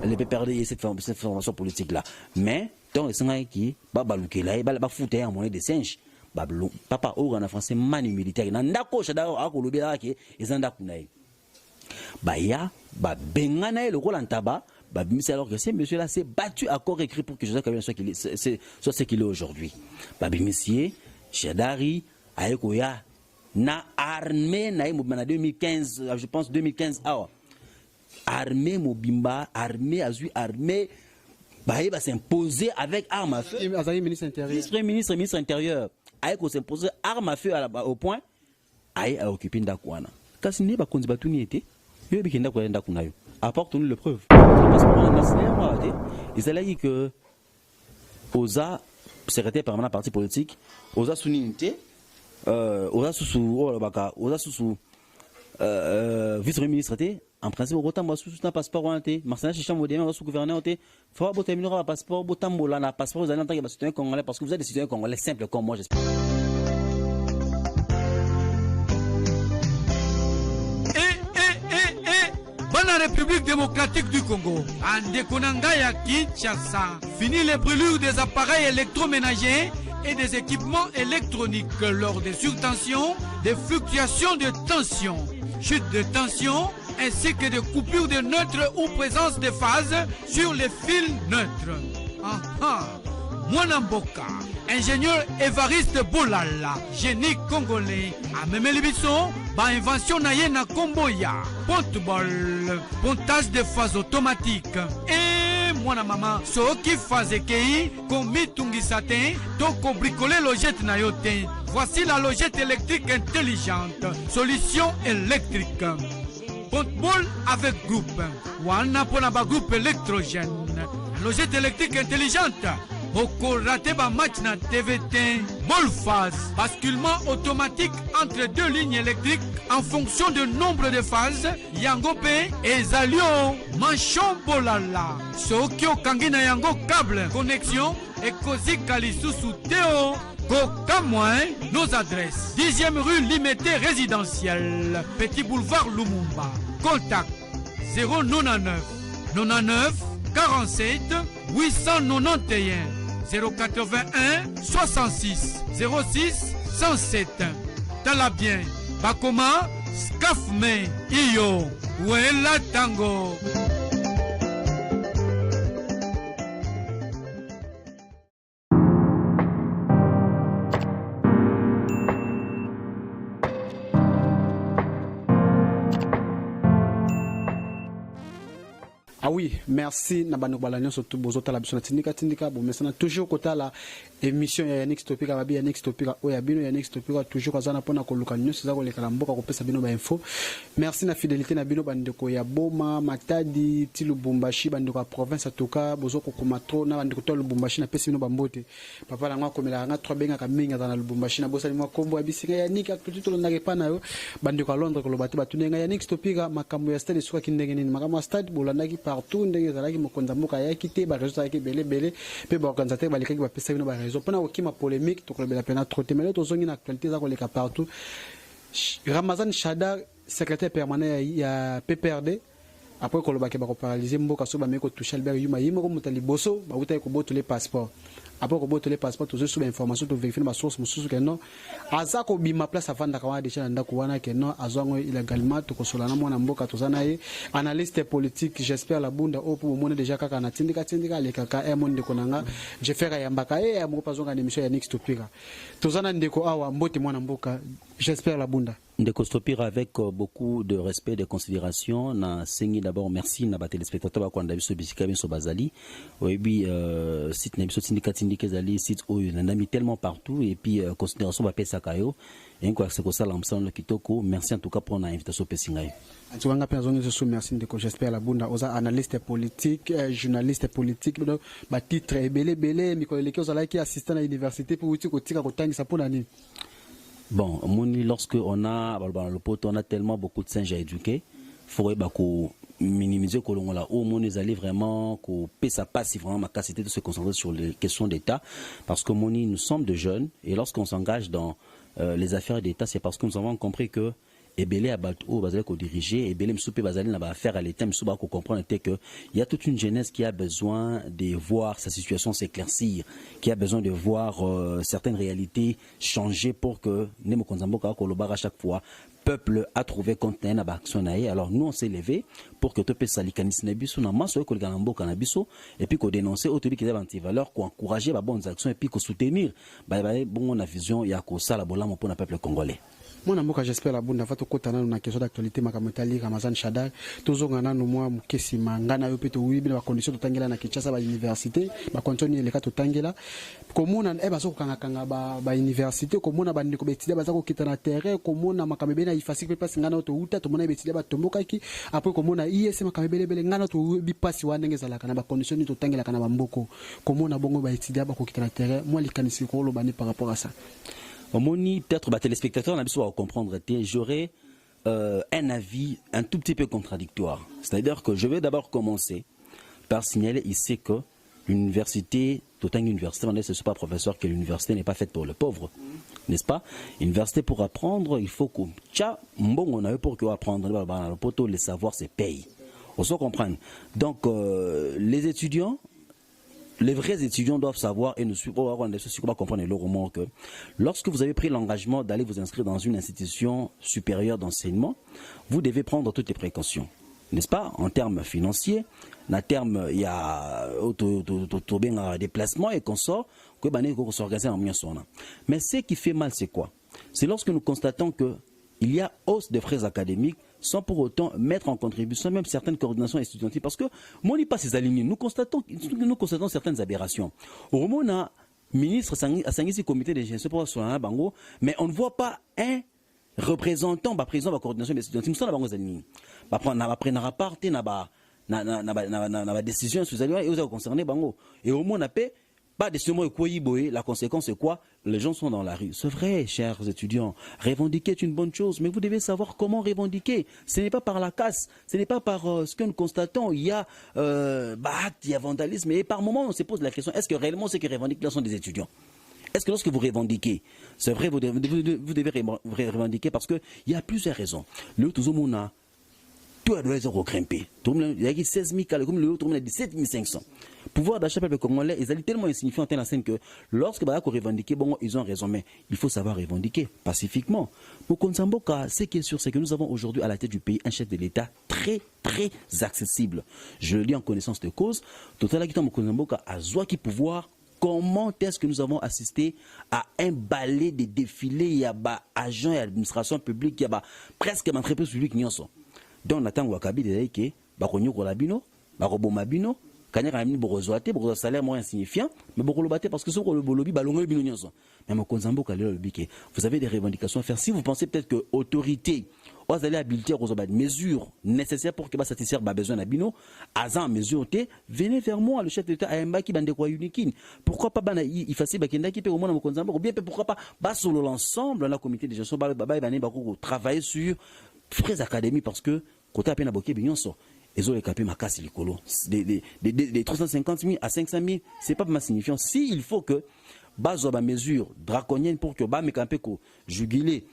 les PPRD cette formation politique là. Mais tant les gens qui babalouké là, ba fouté en monnaie de singe. Papa Oran en français manu militaire. Nandako shada akolobi là qui ezanda kunaï. Ya bengana le rôle en tabac. Alors que ce monsieur là s'est battu à corps écrit pour que Joseph Kabila soit ce qu'il est aujourd'hui. Monsieur Shadari Ayekoya na armée na 2015, je pense 2015 armée Mobimba, armée Azui, armée va s'imposer avec armes à feu. Ministre intérieur Ayeko s'imposer armes à feu au point Aye a occupé Ndakwana. Kasi ne ba konzi batuni été yo bikenda ko Ndakunayo. Apporte-nous les preuves. Parce que il a dit que Oza, secrétaire permanent du parti politique, Oza Sounité, Oza Soussou, vice-ministre, en principe, autant sous un passeport, Marcel Chicham, sous gouverneur, il faut que vous un passeport, un passeport, vous allez entendre que c'est un Congolais, parce que vous êtes des citoyens congolais simples comme moi, j'espère. La République démocratique du Congo, en Dekonangaya Kinshasa, fini les brûlures des appareils électroménagers et des équipements électroniques lors des surtensions, des fluctuations de tension, chute de tension, ainsi que des coupures de neutres ou présence de phase sur les fils neutres. Mwanamboka, ingénieur Évariste Bolala, génie congolais, a même Libiso, invention naye na Komboya, ponte-bol, pontage de phase automatique. Et mwana mama, so qui phase kei, komi tungisate, toko bricoler logette na yote. Voici la logette électrique intelligente, solution électrique. Ponte-bol avec groupe, wana ponaba groupe électrogène. Logette électrique intelligente. Oko raté ba match na TVT. Bolphase, basculement automatique entre deux lignes électriques en fonction du nombre de phases. Yangope et Zalio. Manchon bolala. Sokyo kangina yango câble. Connexion. Et Kozi Kalisusu Théo. Kokamouin. Nos adresses. 10e rue Limité résidentielle. Petit boulevard Lumumba. Contact 099 99 47 891 081 66 06 107. Talabien Bakoma Skafme Iyo Wela Tango. Ah oui, merci Nabano Balanyo surtout Bozota la Bissona Tindika bon maintenant toujours côté la émission ya Yannick Topika babi Yannick Topika oyabino Yannick Topika toujours kazana pona koluka news za ko lekala mboka ko pesa bino ba info. Merci na fidélité na bino bandeko ya Boma Matadi ti Lubumbashi bandeko province atoka bozoko komatro na bandeko to Lubumbashi na pesa bino bambote papa la ngwa komela nga 3 benga kaminga na Lubumbashi na bosali mwa kombo abisinga Yannick akutito na repana yo bandeko Londres ko lobati batunenga Yannick Topika makambo ya stade suka kindenge nini makambo stade bolandaki partout ndenge zalaki mokonza mboka ya kité ba réseau zalaki belé pe ba organisateur ba lekaki ba pesa bino ba réseau pona okima polémique to kolobela pena trop te mais to zongi na actualité za ko leka partout. Ramazan Shada secrétaire permanent ya PPRD après koloba ke ba ko paralyser mboka so ba meko toucher Albert Yuma yimo ko mutali boso ba utai ko boto les passeports après ko boto les passeports to zo information to vérifier ma source mususu ke non aza ko bima place avanda kawa déjà ndako wana ke non azwango illégalement to ko solana mona mboka to zana ye analyste politique j'espère la bunda au pour mona déjà kaka na tindika le kaka e monde konanga je faire yambaka e mo pas zonga émission ya Next Topika to zana ndeko awa mbote mona mboka j'espère la bunda Ndeko Stopira avec beaucoup de respect, de considération. Na sengi d'abord merci na ba téléspectateurs ba kwanda biso bisika biso bazali. Oyebi site na biso tindika zali site oyo na nami tellement partout et puis considération ba pesa kayo. Et quoi c'est que ça l'ambiance kitoko. Merci en tout cas pour l'invitation pesingai. En tout cas personne se merci Ndeko j'espère la bunda oza analyste politique, journaliste politique ba titre belé mikoleleki oza like assistant à l'université pour uti ko tika ko tangisa pona nini. Bon, lorsque on a le pot, on a tellement beaucoup de singes à éduquer, il faudrait minimiser que l'on a au moins les aller vraiment que ça passe si vraiment ma capacité de se concentrer sur les questions d'État, parce que nous sommes de jeunes et lorsqu'on s'engage dans les affaires d'État, c'est parce que nous avons compris que et belé à bateau bazali ko diriger et belé msoupe bazali na ba faire à l'état msouba ko comprendre que il y a toute une jeunesse qui a besoin de voir sa situation s'éclaircir, qui a besoin de voir certaines réalités changer pour que Nemo Konzamboka ko lobara chaque fois peuple a trouvé compte na ba action naé. Alors nous on s'est levé pour que topé salikanis na biso na maso ko lika mboka na biso et puis ko dénoncer autour qui des anti-valeurs, ko encourager ba bonnes actions et puis ko soutenir ba bon na vision ya ko sala bolamo pour le peuple congolais. Moi, j'espère la bonne fois que tu as question d'actualité, Makamotali, Ramazan Shadar, toujours en nous, moi, Mukesi, Mangana, Yopeto, Wibi, la condition de Tangela, na Kinshasa, à l'université, ma continue les cas de Tangela. Comme on a Ebaso Kangakanga, ba université, comme on a Bandiko Betida, Bazako qui est en terre, comme on a Makamebena, il facile pas Ngana to Uta, tout le monde a Betida, Tomokaki, après comme on a IS, Makamebele, Ngana to Bipas, Wanengazala, Kanaba, condition de Tangela, Kanabamboko, comme on a Bongo Betida, Bako qui est en terre, moi, les canisiko, le bani par rapport à ça. Omoni, peut-être les téléspectateurs on a besoin de comprendre. J'aurais un avis un tout petit peu contradictoire. C'est-à-dire que je vais d'abord commencer par signaler ici que l'université, tout un université, on ne sait pas professeur que l'université n'est pas faite pour le pauvre, n'est-ce pas? L'université pour apprendre, il faut que on a eu pour apprendre, les savoirs se payent. On se comprendre. Donc les étudiants. Les vrais étudiants doivent savoir et nous suivre, comprendre le roman que lorsque vous avez pris l'engagement d'aller vous inscrire dans une institution supérieure d'enseignement, vous devez prendre toutes les précautions, n'est-ce pas? En termes financiers, en termes il y a un déplacement et qu'on sort, que s'organiser en mieux. Mais ce qui fait mal, c'est quoi? C'est lorsque nous constatons que il y a hausse des frais académiques sans pour autant mettre en contribution même certaines coordinations étudiantiles. Parce que moi, on n'est pas ces alignés. Nous constatons certaines aberrations. Au moment où on a ministre à Sangisi comité de gestion pour la Bango, mais on ne voit pas un représentant président de la coordination étudiantile. Nous sommes dans les alignés. On va prendre à part la décision sur les alignés et vous concerné Bango. Et au moins on a pas de ce mot la conséquence c'est quoi? Les gens sont dans la rue. C'est vrai, chers étudiants, revendiquer est une bonne chose, mais vous devez savoir comment revendiquer. Ce n'est pas par la casse, ce n'est pas par ce que nous constatons. Il y a acte, il y a vandalisme, et par moment on se pose la question, est-ce que réellement ceux qui revendiquent là sont des étudiants? Est-ce que lorsque vous revendiquez, c'est vrai, vous devez revendiquer parce qu'il y a plusieurs raisons. Le tout le monde a tout à doit grimper. Il y a 16 000 cas, comme le autre, il y a 17 500. Pouvoir d'achat peuple congolais, ils allaient tellement insignifiants en scène que lorsque ils revendiquent, bon, ils ont raison, mais il faut savoir revendiquer pacifiquement. Pour Konzamboka, ce qui est sûr, c'est que nous avons aujourd'hui à la tête du pays un chef de l'État très, très accessible. Je le dis en connaissance de cause. Total Akitam Konzamboka a Zouaki pouvoir. Comment est-ce que nous avons assisté à un balai de défilés, il y a des agents et administration publique, il y a presque des entreprises publiques qui sont. Donc, on attend Wakabi de dire que Bakonyo Kolabino, Barobomabino, Kanyaka Amini Borozoate, Borozo salaire moins insignifiant, mais Borolobate parce que ce qu'on le bolobi, Balongo Bino Nyonso. Mais mon Konzambo Kalelo le biquet. Vous avez des revendications à faire. Si vous pensez peut-être que l'autorité, vous allez habiliter aux mesures nécessaires pour que ça satisfaire besoin d'Abino, Azan mesure T, venez vers moi, le chef de l'État, Aemba qui bande quoi unikin. Pourquoi pas il fasse Bakenda qui peut au moins mon Konzambo, ou bien pourquoi pas sur l'ensemble, la comité de gestion, travailler sur frais académiques parce que côté à peine à Boké Bignonso. Ils ont écapé ma casse likolo. Des 350 000 à 500 000, c'est pas ma signifiant. Si il faut que base ba mesure draconienne pour que ba me campé ko juguler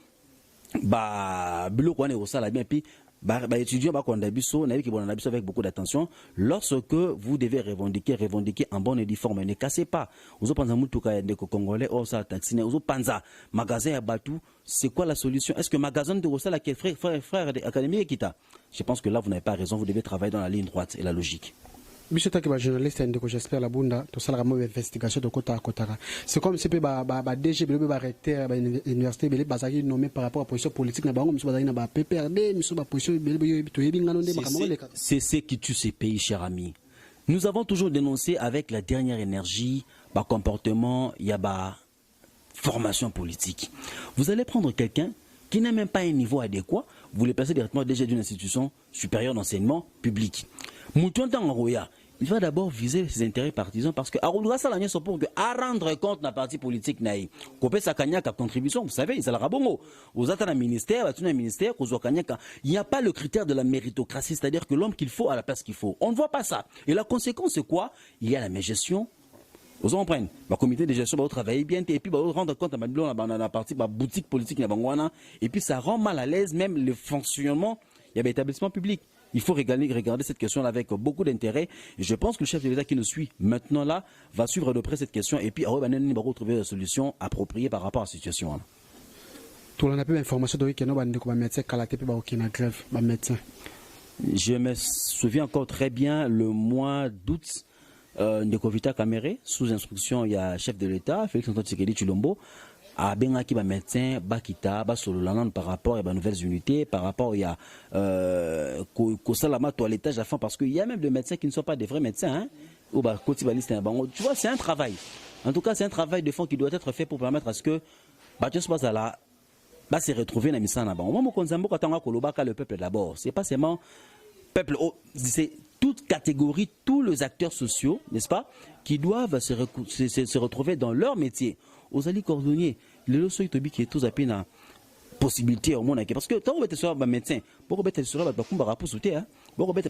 ba bilo ko ne osala bien puis ba étudiant ba ko ndabiso na ki bon ndabiso avec beaucoup d'attention. Lorsque vous devez revendiquer en bonne et due forme, ne cassez pas. Vous panza mutuka ya ndeko congolais ou ça taxi ne vous panza magasin ya batu. C'est quoi la solution? Est-ce que magasin de Rossala qui est frère académique qui t'a? Je pense que là vous n'avez pas raison, vous devez travailler dans la ligne droite et la logique. Monsieur Takiba, journaliste, j'espère la bunda, tout ça, la investigation de Kota à Kotara. C'est comme si DG, arrêté l'université, Bazari nommé par rapport à la position politique, c'est ce qui tue ces pays, cher ami. Nous avons toujours dénoncé avec la dernière énergie, comportement, il y a formation politique. Vous allez prendre quelqu'un qui n'a même pas un niveau adéquat, vous le placez directement déjà d'une institution supérieure d'enseignement public. Il va d'abord viser ses intérêts partisans parce que pour rendre compte de la partie politique naï. Kopé sa kanyaka contribution, vous savez, il rabongo. Aux attentes d'un ministère, il n'y a pas le critère de la méritocratie, c'est-à-dire que l'homme qu'il faut à la place qu'il faut. On ne voit pas ça. Et la conséquence c'est quoi? Il y a la mégestion, Vous comprenez? Le comité de gestion va travailler bien et puis va rendre compte à la partie boutique politique et puis ça rend mal à l'aise même le fonctionnement il y a des établissements publics. Il faut regarder cette question-là avec beaucoup d'intérêt. Je pense que le chef de l'État qui nous suit maintenant là va suivre de près cette question et puis va retrouver une solution appropriée par rapport à la situation. Tout le monde a peu d'informations de médecin grève, médecin. Je me souviens encore très bien le mois d'août. Ndekovita Kamere, sous instruction, il y a chef de l'État, Félix Antoine Tshisekedi Tshilombo, a bien qui médecin, bakita, basololanande par rapport à de nouvelles unités, par rapport il y a Kosalama toilettage à fond, parce qu'il y a même des médecins qui ne sont pas des vrais médecins, hein, ou bah Kotibaliste, tu vois, c'est un travail. En tout cas, c'est un travail de fond qui doit être fait pour permettre à ce que Batios Bazala va se retrouver dans Misana. Au moment où le peuple d'abord, c'est pas seulement peuple, c'est toute catégorie, tous les acteurs sociaux, n'est-ce pas, qui doivent se retrouver dans leur métier. Aux alliés cordonniers, les lois qui est tous à peine possibilité au monde parce que tant que tu es médecin, pour que tu sois là, parce que bon, on peut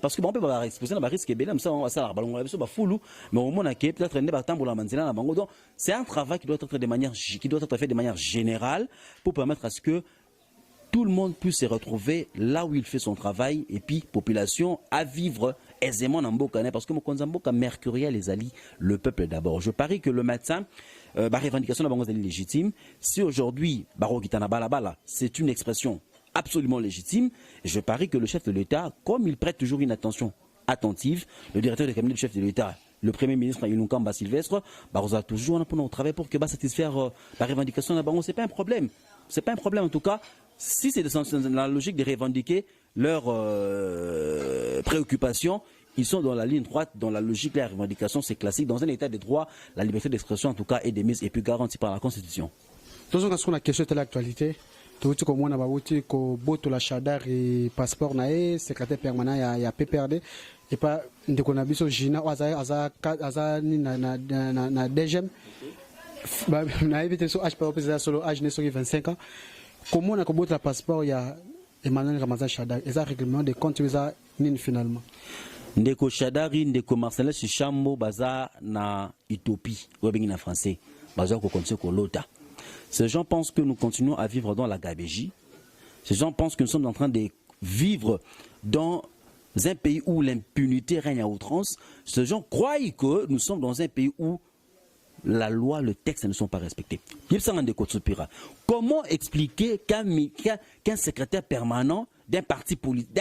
exposer la risque belém ça on va ça ballon ça va fou mais au monde qui peut-être ne pas tant pour la manzina donc c'est un travail qui doit être fait de manière générale pour permettre à ce que tout le monde puisse se retrouver là où il fait son travail et puis population à vivre aisément dans Mboka parce que Mboka mercuriel les alliés le peuple d'abord. Je parie que le médecin la revendication de la banque est légitime. Si aujourd'hui Baro Gitana Balabala c'est une expression absolument légitime, je parie que le chef de l'État, comme il prête toujours une attention attentive, le directeur de cabinet du chef de l'État, le premier ministre Yununkamba Sylvestre, Baroza toujours on travaille pour que satisfaire la revendication de la banque, c'est pas un problème. C'est pas un problème en tout cas. Si c'est dans la logique de revendiquer leurs préoccupations, ils sont dans la ligne droite, dans la logique de la revendication, c'est classique. Dans un état de droit, la liberté d'expression en tout cas est démise et puis garantie par la Constitution. Dans une question de l'actualité, tout ce qu'on a dit que la Chadar et passeport nae secrétaire permanent il y a PPRD et pas de qu'on a vu sur Gina aza na DGM na évité sur H par solo âge né sur 25 ans. Comment on a combattu le passeport il y a Emmanuel Ramazan Chadar et ça règlement de compte finalement. Ndeko Chadari, Ndeko Marcel Chichambo, baza na utopie, ou bien en français, baza ko continue ko lota. Ces gens pensent que nous continuons à vivre dans la gabégie. Ces gens pensent que nous sommes en train de vivre dans un pays où l'impunité règne à outrance. Ces gens croient que nous sommes dans un pays où la loi, le texte ne sont pas respectés. Comment expliquer qu'un secrétaire permanent d'un parti politique,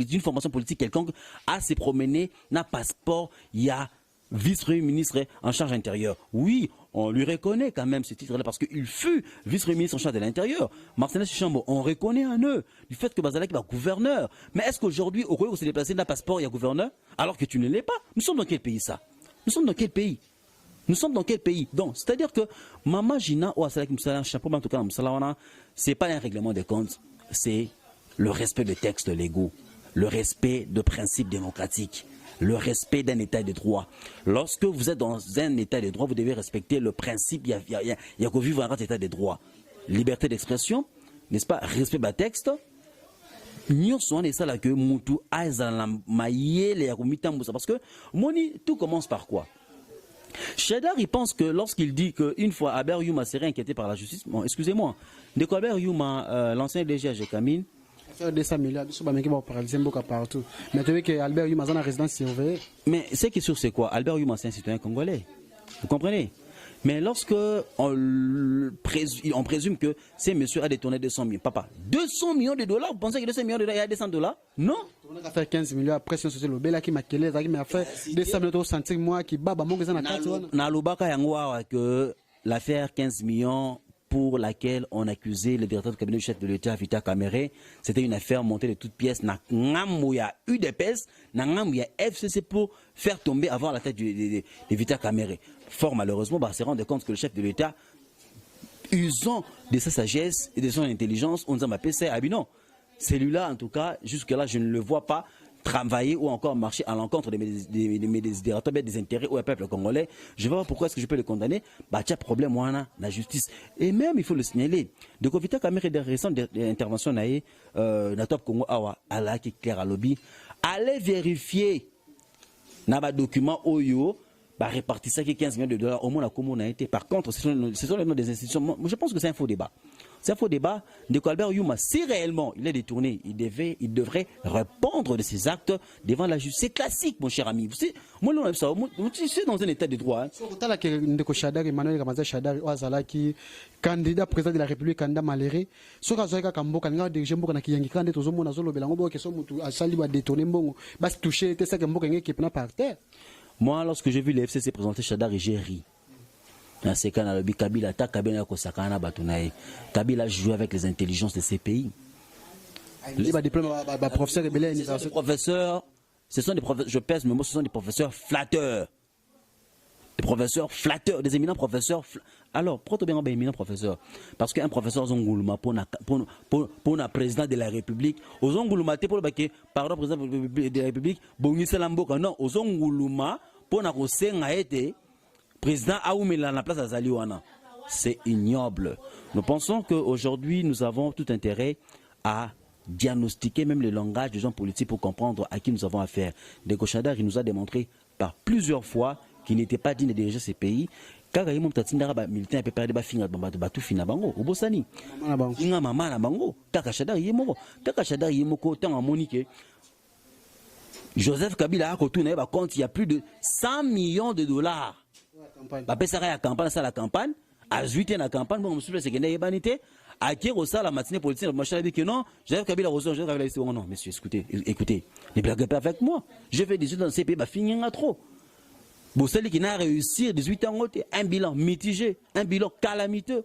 d'une formation politique quelconque, a se promené, n'a passeport, il y a vice-premier ministre en charge intérieure. Oui, on lui reconnaît quand même ce titre-là parce qu'il fut vice-premier ministre en charge de l'intérieur. Marcel Chichambo, on reconnaît en eux du fait que Bazalaki va gouverneur. Mais est-ce qu'aujourd'hui, au Rwanda, où s'est déplacé d'un passeport, il y a gouverneur, alors que tu ne l'es pas? Nous sommes dans quel pays ça? Nous sommes dans quel pays? Nous sommes dans quel pays? Donc, c'est-à-dire que Mama Gina ou Asalaki Moussala, chapeau en tout cas, c'est pas un règlement de compte, c'est le respect des textes légaux, le respect de principes démocratiques, le respect d'un état de droit. Lorsque vous êtes dans un état de droit, vous devez respecter le principe, il y a que vivre dans un état de droit. Liberté d'expression, n'est-ce pas? Respect des textes. Parce que tout commence par quoi? Chadar, il pense que lorsqu'il dit qu'une fois Albert Youma serait inquiété par la justice, bon, excusez-moi, de Albert Youma, l'ancien DG à Kamine, faire 200 milliards, partout. Mais tu vois que Albert Youma a une résidence surveillée. Mais ce qui est sûr, c'est quoi? Albert Youma, c'est un citoyen congolais. Vous comprenez? Mais lorsque on présume que ces messieurs a détourné 200 millions, papa, 200 millions de dollars, vous pensez que 200 millions de dollars, il y a 200 dollars? Non. On a fait 15 millions après, si on se dit, le bel qui m'a quitté, il m'a fait 200 millions de centimes, moi, qui baba, mon gars, na lobaka yangwa que l'affaire 15 millions pour laquelle on accusait le directeur du cabinet du chef de l'État, Vita Kamere, c'était une affaire montée de toutes pièces. Na ngambouya UDPS, na ngambouya FCC pour faire tomber avant la tête de Vita Kamere. Fort malheureusement, se rendre compte que le chef de l'État, usant de sa sagesse et de son intelligence, on dit c'est non. Celui-là, en tout cas, jusque-là, je ne le vois pas travailler ou encore marcher à l'encontre de mes désirateurs, des intérêts au peuple congolais. Je ne vois pas pourquoi est-ce que je peux le condamner. Bah, il y a problème, moi, la justice. Et même, il faut le signaler. De Vita Kamere, des récentes interventions, na Top Congo, qui clair à lobby, allez vérifier, na ba document Oyo, bah, répartir ça qui 15 millions de dollars au moins à comment on a été. Par contre, ce sont les noms des institutions. Moi, je pense que c'est un faux débat. C'est un faux débat de Albert Youma. Si réellement il est détourné, il devrait répondre de ses actes devant la justice. C'est classique, mon cher ami. Vous savez, moi, je suis dans un état de droit. Emmanuel Ramaza Shadari, Oazalaki, candidat président de la République, candidat maléré. Ce que Zoïka Kambo, candidat de Jembo, qui est candidat aux hommes, aux Belango, qui sont à Saliba détourné, bon, bas touché, c'est ça Kambo qui est par terre. Moi, lorsque j'ai vu le FCC présenter Shadari, j'ai ri. Dans ces cas, Kabila attaque Kabila Kosakana Batunae. Kabila joue avec les intelligences de ces pays. Les professeurs, ce sont des professeurs, je pèse mes mots, ce sont des professeurs flatteurs. Des professeurs flatteurs, des éminents professeurs. Alors, pourquoi bien éminent professeur? Parce qu'un professeur Zongouluma pour un président de la République, aux Zongouluma, pour le pardon, président de la République, Bongisa Lamboka, non, aux Zongouluma, pour un été président Aoumela la place à Zaliwana. C'est ignoble. Nous pensons qu'aujourd'hui, nous avons tout intérêt à diagnostiquer même le langage des gens politiques pour comprendre à qui nous avons affaire. Deko Shadari nous a démontré par plusieurs fois qu'il n'était pas digne de diriger ces pays. Quand il y a des militaires qui ont fait des fina bango, au Bossani. Il y a maman na bango. Kaka Shadari yemoko. Kaka Shadari yemoko tant en monique. Joseph Kabila a retourné à compte, il y a plus de 100 millions de dollars. La campagne, ça la campagne. À 8 ans la campagne, bon, monsieur le secrétaire Ebanité. À qui reçoit la matinée politique, moi je dit que non, Joseph Kabila reçoit, Joseph Kabila dit non, monsieur, écoutez, ne blaguez pas avec moi. Je fais 18 ans dans ces pays, bah finir à trop. Bosseli qui n'a réussi 18 ans, un bilan mitigé, un bilan calamiteux.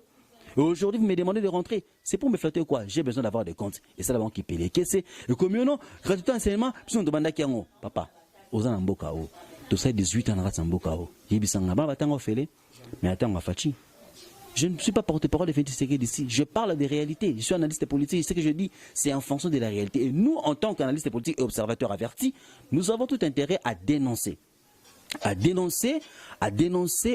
Et aujourd'hui, vous me demandez de rentrer. C'est pour me flatter quoi? J'ai besoin d'avoir des comptes. Et ça, la banque qui paye les caisses. Et comme non, gratuité enseignement, puis on demande à qui en papa, aux en Mbokao. Tout ça, 18 ans, en Mbokao. J'ai dit, mais attends, on va fachi. Je ne suis pas porte-parole de Félix Tshisekedi d'ici. Je parle des réalités. Je suis analyste politique. Ce que je dis, c'est en fonction de la réalité. Et nous, en tant qu'analystes politiques et observateurs avertis, nous avons tout intérêt à dénoncer. À dénoncer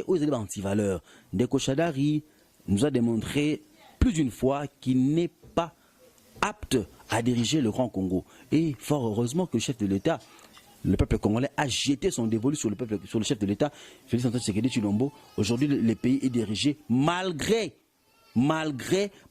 aux éléments anti-valeurs. Deko Shadari nous a démontré plus d'une fois qu'il n'est pas apte à diriger le Grand Congo. Et fort heureusement que le chef de l'État, le peuple congolais, a jeté son dévolu sur le chef de l'État, Félix Antoine Tshisekedi Tshilombo. Aujourd'hui, le pays est dirigé malgré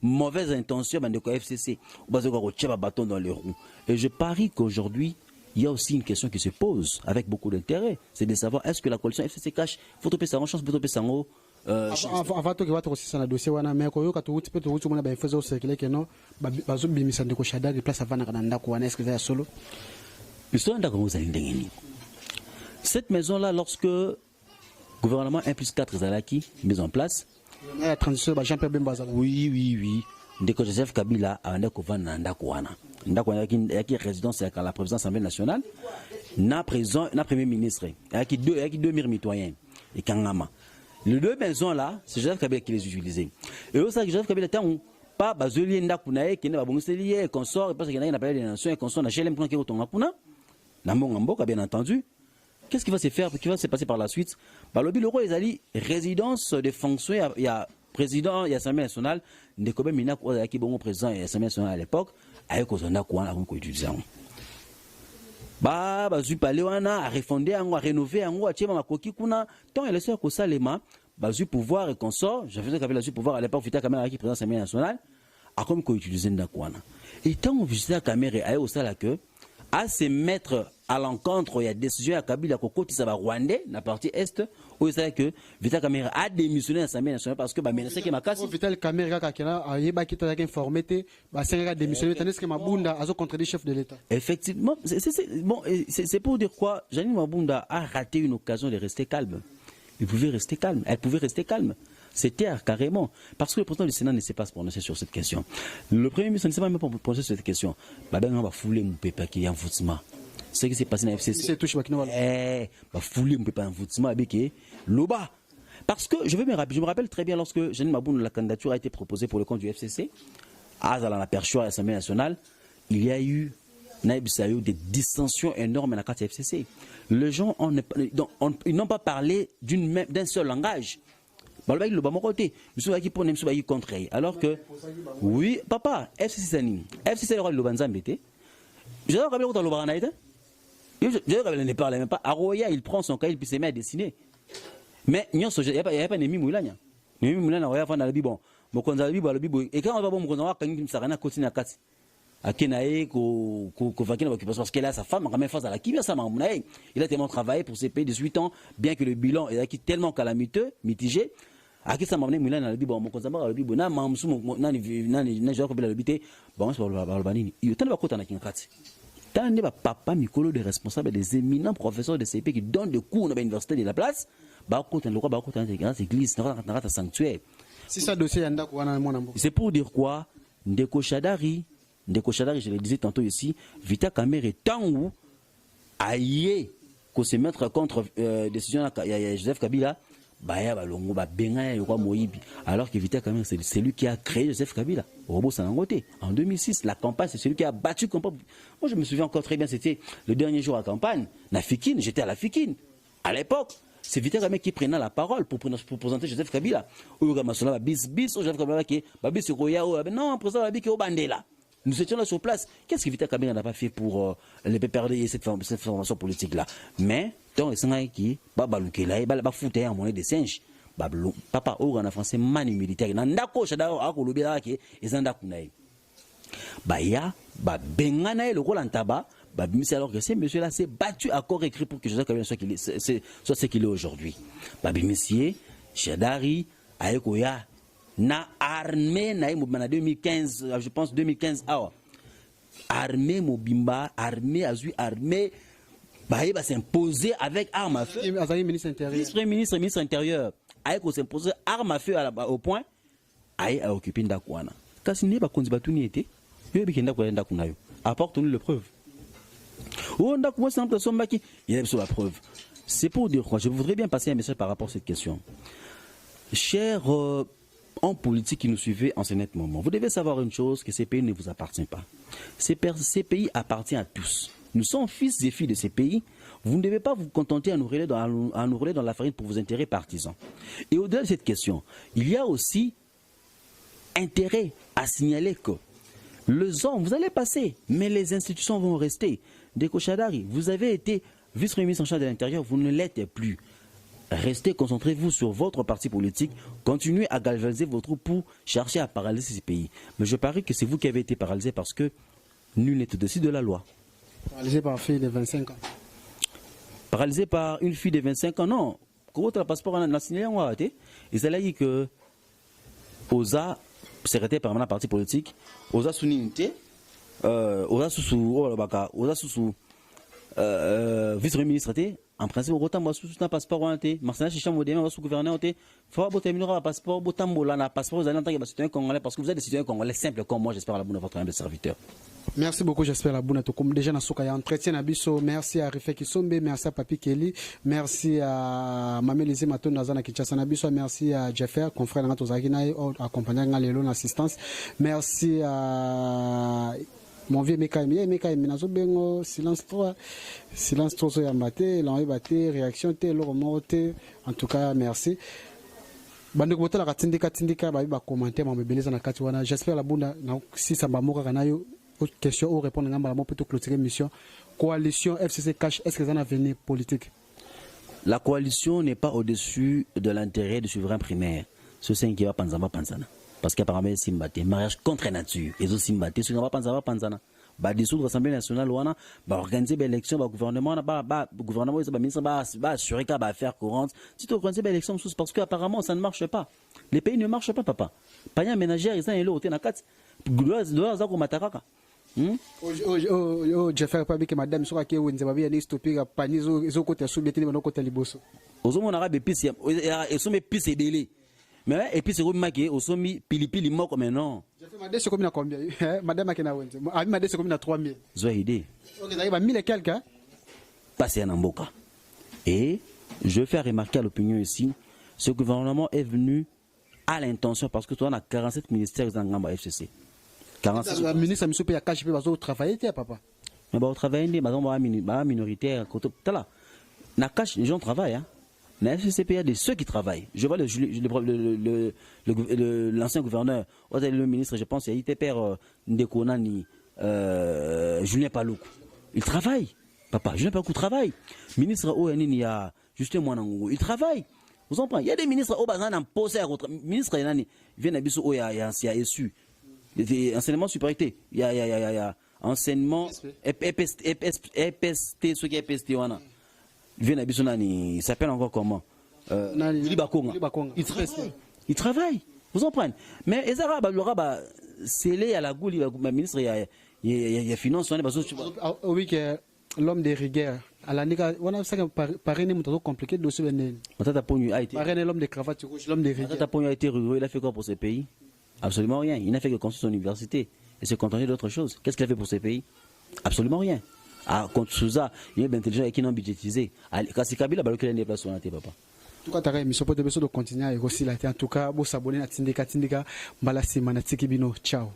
mauvaises intentions de la FCC. On va bâton dans les roues. Et je parie qu'aujourd'hui, il y a aussi une question qui se pose avec beaucoup d'intérêt. C'est de savoir est-ce que la coalition FCC cache, faut topper sa chance, faut topper sa haut. Avant que votre aussi ça dossier wana mais ko yoka to peut to mona ba faisait au cercle que non bazo bimisa ndeko Shadari de place avant na ndako wana est-ce que c'est solo histoire ndako vous allez ndengeni. Cette maison là lorsque gouvernement 1+4 Zalaki mis en place la transition ba Jean-Pierre Bemba oui ndeko Joseph Kabila a ndako vana ndako wana ndako yaki résidence à la présidence de l'Assemblée nationale na président na premier ministre yaki deux mitoyens et Kangama. Les deux maisons là, c'est Joseph Kabila qui les utilisait. Et aussi, Joseph Kabila était pas basé dans Kunae, qui n'est pas bon, c'est consort, parce qu'il y a un des nations, et consort, n'a jamais pris autant à Puna. Nambo, bien entendu. Qu'est-ce qui va se faire, qui va se passer par la suite? Le roi Ezali, résidence de fonction, il y a président, il y a Assemblée nationale, des Kobe Minak, qui est bon président et Assemblée nationale à l'époque, avec Ozana Kouan, avant qu'on utilise. Bazu Palewana a refondé, a rénové, a tiré ma coquille kuna. Tant il est sûr que ça les mains, Bazu pouvoir et consort. J'avais dit qu'il avait pouvoir à l'époque, Vita Kamera qui présente l'Assemblée nationale, a comme qu'on utilisait Ndakwana. Et tant on visitait la caméra, a au sala que, à se mettre à l'encontre, il y a des décisions à Kabila Kokoti, ça va Rwandais, la partie est, où il sait que Vita Kamera a démissionné à l'Assemblée nationale parce que, menacé qui m'a cassé. Vita Kamera, a yéba qui t'a informé, c'est démissionné, tandis que Mabunda a contre les chefs de l'État. Effectivement, c'est pour dire quoi, Janine Mabunda a raté une occasion de rester calme. Il pouvait rester calme, elle pouvait rester calme. C'était carrément. Parce que le président du Sénat ne s'est pas prononcé sur cette question. Le Premier ministre ne s'est pas même prononcé sur cette question. On va fouler mon pépé qui est en foutement. Ce qui s'est passé dans la FCC. Va fouler mon pépé en foutement avec l'OBA. Parce que je me rappelle très bien lorsque Janine Maboun, la candidature a été proposée pour le compte du FCC, à la Perchoir à l'Assemblée nationale, il y a eu des dissensions énormes à la carte FCC. Les gens ils n'ont pas parlé d'un seul langage. Le bon côté, monsieur qui prenait monsieur contre. Alors que oui, papa, FCC Sani, FCC le roi de Lobanzambete. Je dois rappeler où dans le Baranaïta. Je ne parle même pas. Aroya, il prend son cahier, il se met à dessiner. Mais il n'y a pas de mimulanya. Ni mimulanya on va faire dans le bibo. Mon konza bibo le bibo. Et quand on va bon mon konza quand il me sarana continue à kati. Akenae ko vakina parce qu'elle a sa femme quand même face à la kibia sa maman. Il a tellement travaillé pour ces pays de 18 ans bien que le bilan est tellement calamiteux, mitigé. Aki sa maman mulana dans le bibo mon konza ba le bibo na mamsu na genre ko le bité. Bon c'est le banini. Il tellement ba kota na kinkati. Tande ba papa mikolo des responsables des éminents professeurs de CP qui donnent des cours dans l'université de la place. C'est pour dire quoi? Ndeko Shadari, je le disais tantôt ici, Vita Kamere Tangou aïe qu'on se mettre contre décision de Joseph Kabila, alors que Vita Kamere c'est lui qui a créé Joseph Kabila au Robo Sanangote en 2006. La campagne, c'est celui qui a battu. Moi je me souviens encore très bien, c'était le dernier jour à campagne, na Fikine, j'étais à la Fikine à l'époque. C'est Vita Kamere qui prenait la parole pour présenter Joseph Kabila. Non, nous étions là sur place. Qu'est-ce que Vita Kamere n'a pas fait pour les PPRD cette formation politique-là? Mais, dans les Sangaï qui, Babalouké, Baba foutait en monnaie de singe. Papa, on a français mani militaire. Nandako, Shadao, Akolobia, et Zandakunaï. Baya, Benganaï, le rôle en tabac. Alors que ces messieurs-là s'est battu à corps écrit pour que Joseph Kabila soit ce qu'il est aujourd'hui. Monsieur Shadari, Aekoya, na armée, na 2015, je pense 2015, armée Mobimba, armée Azui, armée, va s'imposer avec armes à feu. Vice-ministre intérieur, Aeko s'imposer armes à feu au point, Ae a occupé Ndakwana. Kasi n'est pas qu'on se battu ni été, apporte-nous les preuves. Il y a sur la preuve. C'est pour dire quoi? Je voudrais bien passer un message par rapport à cette question. Chers hommes politiques qui nous suivez en ce net moment, vous devez savoir une chose, que ces pays ne vous appartiennent pas. Ces pays appartiennent à tous. Nous sommes fils et filles de ces pays. Vous ne devez pas vous contenter à nous rouler dans la farine pour vos intérêts partisans. Et au-delà de cette question, il y a aussi intérêt à signaler que les hommes, vous allez passer, mais les institutions vont rester. Ndeko Shadari, vous avez été vice-ministre en charge de l'Intérieur, vous ne l'êtes plus. Restez, concentrez-vous sur votre parti politique, continuez à galvaniser vos troupes pour chercher à paralyser ces pays. Mais je parie que c'est vous qui avez été paralysé parce que nul n'est au-dessus de la loi. Paralysé par une fille de 25 ans. Paralysé par une fille de 25 ans, non. Comment tu as le passeport en national? Il s'est dit que Oza, secrétaire permanent parti politique, Oza Souninte, Oza Soussou, vice-ministre, en principe, autant sous un passeport, Marcel Chicham, sous gouverneur, il faut terminer un passeport, un passeport, vous allez entendre que c'est un Congolais, parce que vous êtes des citoyens congolais simples comme moi, j'espère, à la bonne votre humble serviteur. Merci beaucoup, j'espère la bonne. Comme déjà dans ce cas, entretien Abisso, merci à Rifé Kisombe, merci à Papi Kelly, merci à Mamelise Maton Nazana Kichasa Nabisso, merci à Jeffer, confrère Nato Zagina, accompagnant Lélo l'assistance, merci à mon vieux Mekaïm, Nazo Bengo, silence 3 sur Yamate, l'envie batté, réaction T, l'oromorté, en tout cas, merci. Bandeko botala katindika ba commenter ma beleza na kati wana, j'espère la bonne si ça va mourir kanayo question ou répondre ngamba mo plutôt clôturer mission coalition FCC cash, est-ce que ça a un avenir politique? La coalition n'est pas au-dessus de l'intérêt du souverain primaire. Ce c'est qui va panzama panzana parce qu'apparemment simbate mariage contre nature et zo simbate ce va panzana ba dissoudre l'Assemblée nationale wana ba organiser l'élection ba gouvernement gouvernement ba ministre ba assurer ka ba affaires courantes si tu organiser l'élection parce que apparemment ça ne marche pas. Les pays ne marchent pas papa. Panya ménagère ils sont élo na kati gloire za ko matakaka. Jeffer pas que madame soit qui on va bien stopper panizo zo côté sous betini na côté liboso. Ozomo na ba pisi et so me pisi belé. Mais et puis c'est comme maqué au somi pilipili moko mais non. Madame c'est comme na combien? Madame akena wenze. Madame c'est comme na 3000. Zo idée. OK, ça va 1000 et quelques hein. Passer en Mboka. Et je fais remarquer à l'opinion ici, ce gouvernement est venu à l'intention parce que toi on a 47 ministères dans Ngamba FCC. 47 le ministre monsieur peut KGP va travailler papa. Mais ba travailler des ba minoritaire côté là. Na cash les gens travaillent hein. La FCCP, il y a de ceux qui travaillent. Je vois l'ancien gouverneur, le ministre, je pense, il y a père Ndekonani, Julien Palouk. Il travaille. Papa, Julien Palouk travaille. Ministre ONN, il y a Justin Mouanangou. Il travaille. Vous comprenez? Il y a des ministres au bazar en poste contre ministre nani vient à biso il y a SU. Enseignement supériorité. Il y a enseignement EPST ce qui est EPST wana. Vient à biso nani, il s'appelle encore comment? Libakonga. Il travaille. Vous comprenez? Mais les Arabes le scellé à la goule le ministre il y a finance oui que l'homme de rigueur à la nika on a ça parrainer mon compliqué dossier benel Matata Pognu a été parrainer l'homme de cravate rouge l'homme de rigueur. Matata Pognu a été rigoureux, il a fait quoi pour ce pays? Absolument rien. Il n'a fait que construire son université et se contenter d'autre chose. Qu'est-ce qu'il a fait pour ce pays? Absolument rien. Ah, contre Souza, il est intelligent et qui n'ont budgétisé. Kasi Kabila baloke les places sur la tête papa. En tout cas, tu as besoin de continuer à aussi là. En tout cas, vous s'abonner à Tindika, Mbala Simana Tikibino. Ciao.